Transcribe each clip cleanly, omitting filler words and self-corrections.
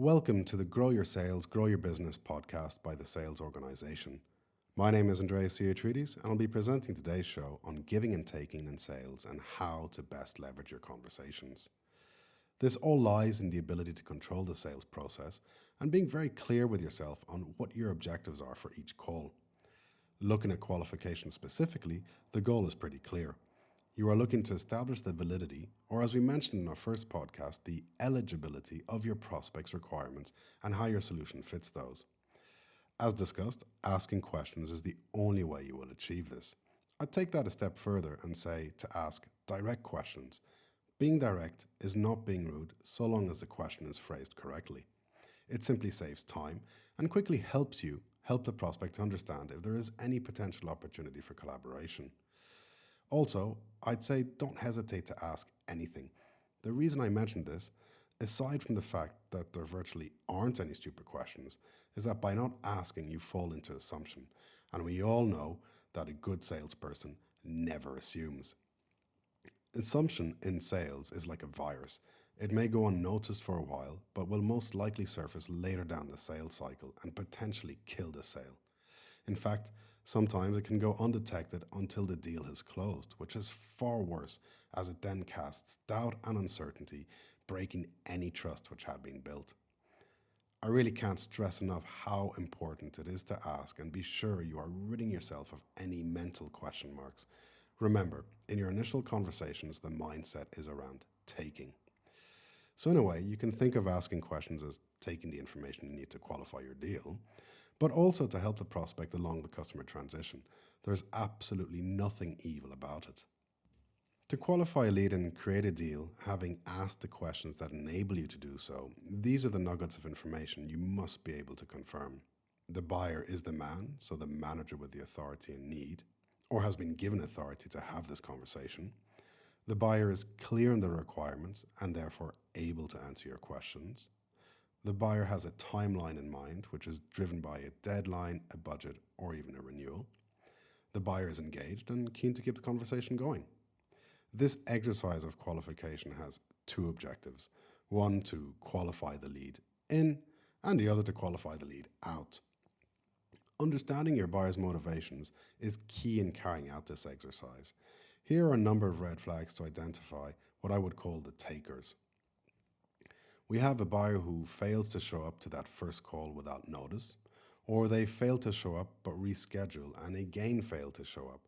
Welcome to the Grow Your Sales, Grow Your Business podcast by the Sales Organization. My name is Andreas Ciatrides, and I'll be presenting today's show on giving and taking in sales and how to best leverage your conversations. This all lies in the ability to control the sales process and being very clear with yourself on what your objectives are for each call. Looking at qualification specifically, the goal is pretty clear. You are looking to establish the validity, or as we mentioned in our first podcast, the eligibility of your prospect's requirements and how your solution fits those. As discussed, asking questions is the only way you will achieve this. I'd take that a step further and say to ask direct questions. Being direct is not being rude so long as the question is phrased correctly. It simply saves time and quickly helps you help the prospect to understand if there is any potential opportunity for collaboration. Also, I'd say don't hesitate to ask anything. The reason I mentioned this, aside from the fact that there virtually aren't any stupid questions, is that by not asking you fall into assumption. And we all know that a good salesperson never assumes. Assumption in sales is like a virus. It may go unnoticed for a while, but will most likely surface later down the sales cycle and potentially kill the sale. In fact, sometimes it can go undetected until the deal has closed, which is far worse as it then casts doubt and uncertainty, breaking any trust which had been built. I really can't stress enough how important it is to ask and be sure you are ridding yourself of any mental question marks. Remember, in your initial conversations, the mindset is around taking. So in a way, you can think of asking questions as taking the information you need to qualify your deal, but also to help the prospect along the customer transition. There's absolutely nothing evil about it. To qualify a lead and create a deal, having asked the questions that enable you to do so, these are the nuggets of information you must be able to confirm. The buyer is the man, so the manager with the authority and need, or has been given authority to have this conversation. The buyer is clear on the requirements and therefore able to answer your questions. The buyer has a timeline in mind, which is driven by a deadline, a budget, or even a renewal. The buyer is engaged and keen to keep the conversation going. This exercise of qualification has two objectives. One, to qualify the lead in, and the other to qualify the lead out. Understanding your buyer's motivations is key in carrying out this exercise. Here are a number of red flags to identify what I would call the takers. We have a buyer who fails to show up to that first call without notice, or they fail to show up but reschedule and again fail to show up,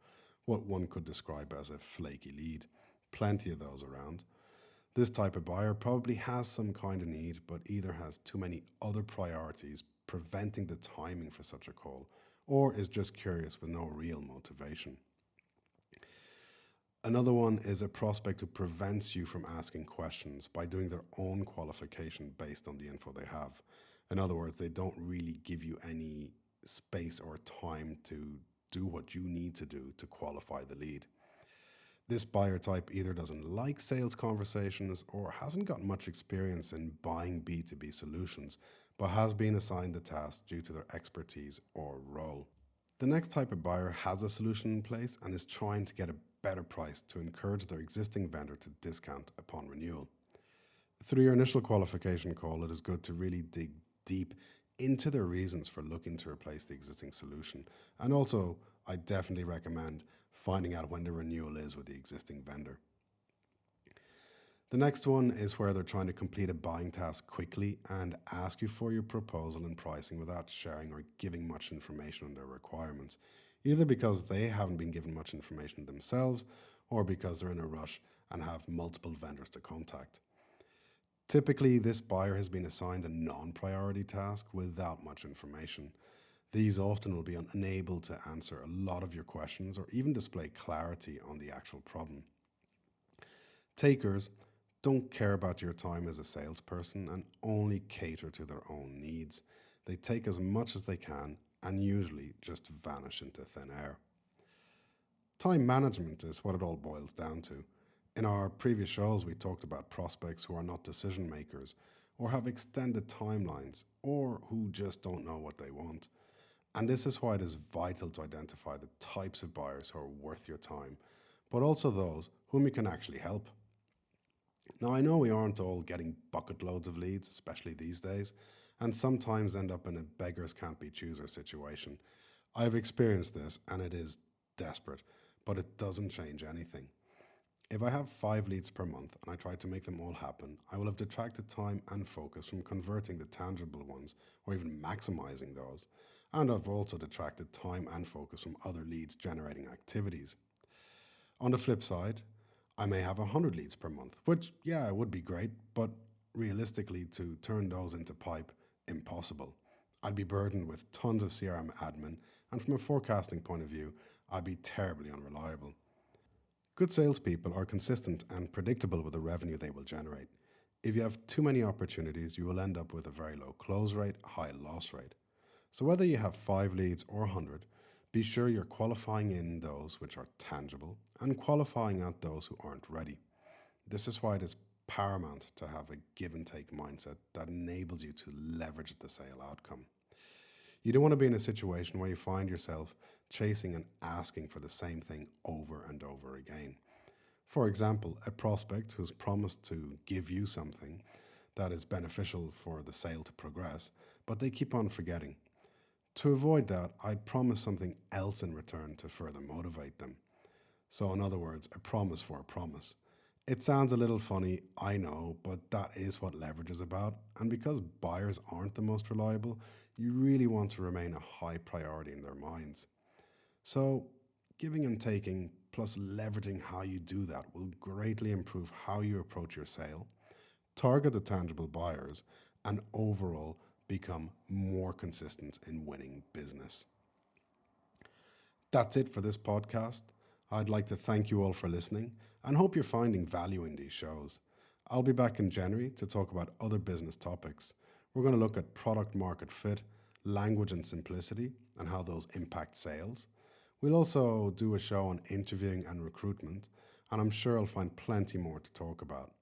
what one could describe as a flaky lead. Plenty of those around. This type of buyer probably has some kind of need, but either has too many other priorities preventing the timing for such a call, or is just curious with no real motivation. Another one is a prospect who prevents you from asking questions by doing their own qualification based on the info they have. In other words, they don't really give you any space or time to do what you need to do to qualify the lead. This buyer type either doesn't like sales conversations or hasn't got much experience in buying B2B solutions, but has been assigned the task due to their expertise or role. The next type of buyer has a solution in place and is trying to get a better price to encourage their existing vendor to discount upon renewal. Through your initial qualification call, it is good to really dig deep into their reasons for looking to replace the existing solution. And also, I definitely recommend finding out when the renewal is with the existing vendor. The next one is where they're trying to complete a buying task quickly and ask you for your proposal and pricing without sharing or giving much information on their requirements, either because they haven't been given much information themselves or because they're in a rush and have multiple vendors to contact. Typically, this buyer has been assigned a non-priority task without much information. These often will be unable to answer a lot of your questions or even display clarity on the actual problem. Takers don't care about your time as a salesperson and only cater to their own needs. They take as much as they can and usually just vanish into thin air. Time management is what it all boils down to. In our previous shows, we talked about prospects who are not decision makers or have extended timelines or who just don't know what they want. And this is why it is vital to identify the types of buyers who are worth your time, but also those whom you can actually help. Now, I know we aren't all getting bucket loads of leads, especially these days, and sometimes end up in a beggars can't be choosers situation. I've experienced this and it is desperate, but it doesn't change anything. If I have 5 leads per month and I try to make them all happen, I will have detracted time and focus from converting the tangible ones or even maximizing those. And I've also detracted time and focus from other leads generating activities. On the flip side, I may have 100 leads per month, which, yeah, it would be great, but realistically, to turn those into pipe, impossible. I'd be burdened with tons of CRM admin, and from a forecasting point of view, I'd be terribly unreliable. Good salespeople are consistent and predictable with the revenue they will generate. If you have too many opportunities, you will end up with a very low close rate, high loss rate. So whether you have 5 leads or 100, be sure you're qualifying in those which are tangible and qualifying out those who aren't ready. This is why it is paramount to have a give and take mindset that enables you to leverage the sale outcome. You don't want to be in a situation where you find yourself chasing and asking for the same thing over and over again. For example, a prospect who's promised to give you something that is beneficial for the sale to progress, but they keep on forgetting. To avoid that, I'd promise something else in return to further motivate them. So, in other words, a promise for a promise. It sounds a little funny, I know, but that is what leverage is about. And because buyers aren't the most reliable, you really want to remain a high priority in their minds. So, giving and taking plus leveraging how you do that will greatly improve how you approach your sale, target the tangible buyers, and overall become more consistent in winning business. That's it for this podcast. I'd like to thank you all for listening and hope you're finding value in these shows. I'll be back in January to talk about other business topics. We're going to look at product market fit, language and simplicity, and how those impact sales. We'll also do a show on interviewing and recruitment, and I'm sure I'll find plenty more to talk about.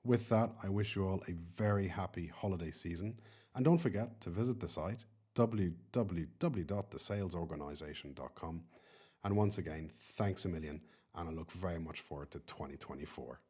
With that, I wish you all a very happy holiday season, and don't forget to visit the site www.thesalesorganization.com. And once again, thanks a million, and I look very much forward to 2024.